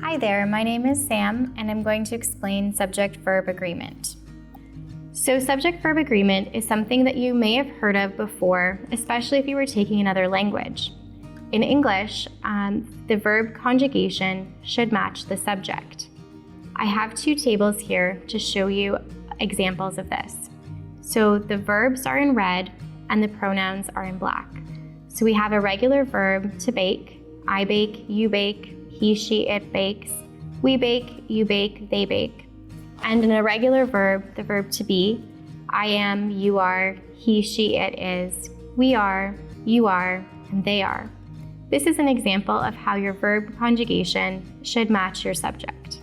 Hi there, my name is Sam, and I'm going to explain subject-verb agreement. So subject-verb agreement is something that you may have heard of before, especially if you were taking another language. In English, the verb conjugation should match the subject. I have two tables here to show you examples of this. So the verbs are in red and the pronouns are in black. So we have a regular verb to bake, I bake, you bake, he, she, it bakes, we bake, you bake, they bake. And in a regular verb, the verb to be, I am, you are, he, she, it is, we are, you are, and they are. This is an example of how your verb conjugation should match your subject.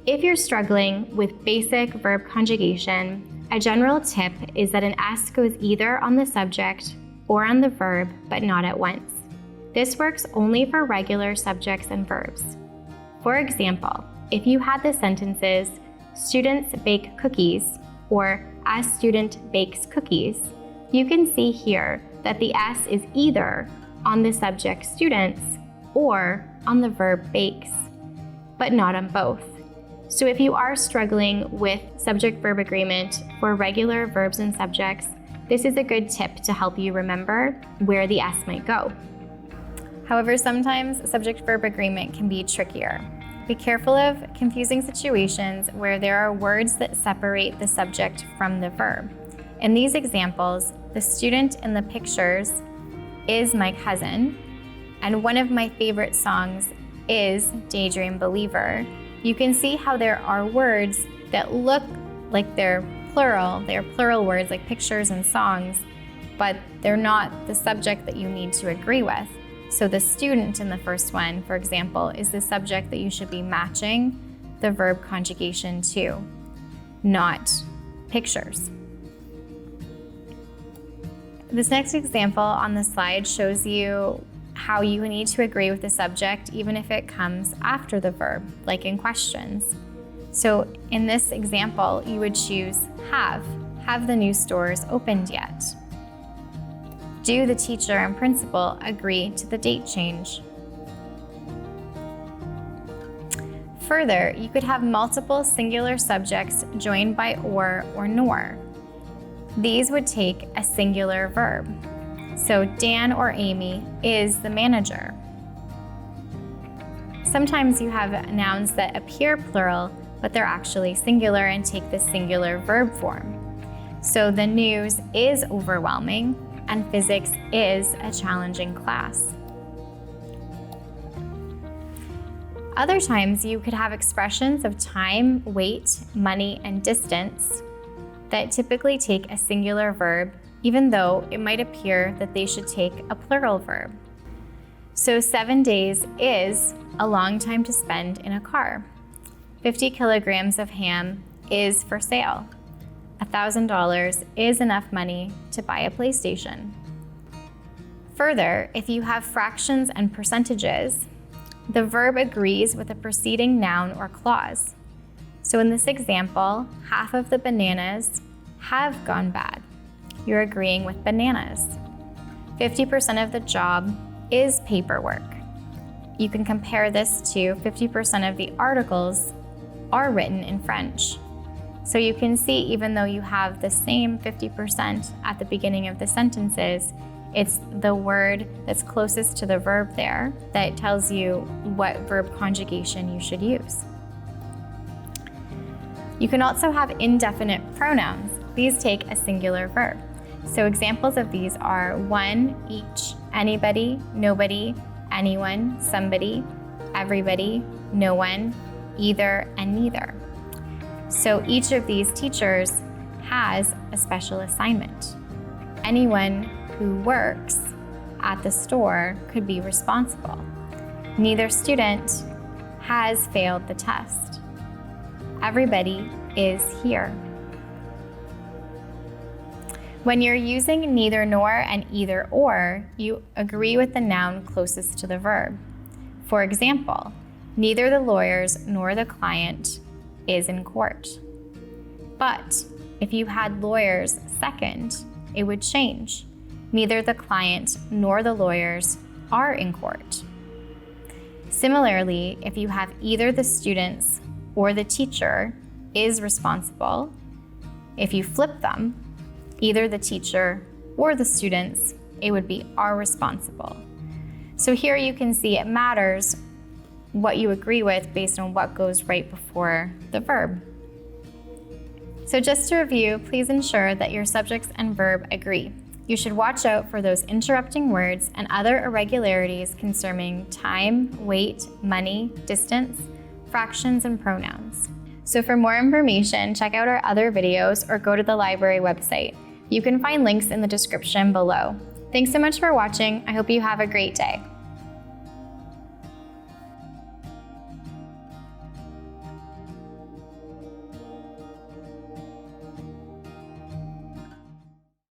If you're struggling with basic verb conjugation, a general tip is that an S goes either on the subject or on the verb, but not at once. This works only for regular subjects and verbs. For example, if you had the sentences, students bake cookies, or a student bakes cookies, you can see here that the S is either on the subject students or on the verb bakes, but not on both. So if you are struggling with subject-verb agreement for regular verbs and subjects, this is a good tip to help you remember where the S might go. However, sometimes subject-verb agreement can be trickier. Be careful of confusing situations where there are words that separate the subject from the verb. In these examples, the student in the pictures is my cousin, and one of my favorite songs is Daydream Believer. You can see how there are words that look like they're plural words like pictures and songs, but they're not the subject that you need to agree with. So the student in the first one, for example, is the subject that you should be matching the verb conjugation to, not pictures. This next example on the slide shows you how you need to agree with the subject even if it comes after the verb, like in questions. So in this example, you would choose have. Have the new stores opened yet? Do the teacher and principal agree to the date change? Further, you could have multiple singular subjects joined by or nor. These would take a singular verb. So Dan or Amy is the manager. Sometimes you have nouns that appear plural, but they're actually singular and take the singular verb form. So the news is overwhelming, and physics is a challenging class. Other times you could have expressions of time, weight, money, and distance that typically take a singular verb, even though it might appear that they should take a plural verb. So 7 days is a long time to spend in a car. 50 kilograms of ham is for sale. $1,000 is enough money to buy a PlayStation. Further, if you have fractions and percentages, the verb agrees with a preceding noun or clause. So in this example, half of the bananas have gone bad. You're agreeing with bananas. 50% of the job is paperwork. You can compare this to 50% of the articles are written in French. So you can see, even though you have the same 50% at the beginning of the sentences, it's the word that's closest to the verb there that tells you what verb conjugation you should use. You can also have indefinite pronouns. These take a singular verb. So examples of these are one, each, anybody, nobody, anyone, somebody, everybody, no one, either, and neither. So each of these teachers has a special assignment. Anyone who works at the store could be responsible. Neither student has failed the test. Everybody is here. When you're using neither nor and either or, you agree with the noun closest to the verb. For example, neither the lawyers nor the client is in court. But if you had lawyers second, it would change. Neither the client nor the lawyers are in court. Similarly, if you have either the students or the teacher is responsible, if you flip them, either the teacher or the students, it would be are responsible. So here you can see it matters what you agree with based on what goes right before the verb. So just to review, please ensure that your subjects and verb agree. You should watch out for those interrupting words and other irregularities concerning time, weight, money, distance, fractions, and pronouns. So for more information, check out our other videos or go to the library website. You can find links in the description below. Thanks so much for watching. I hope you have a great day.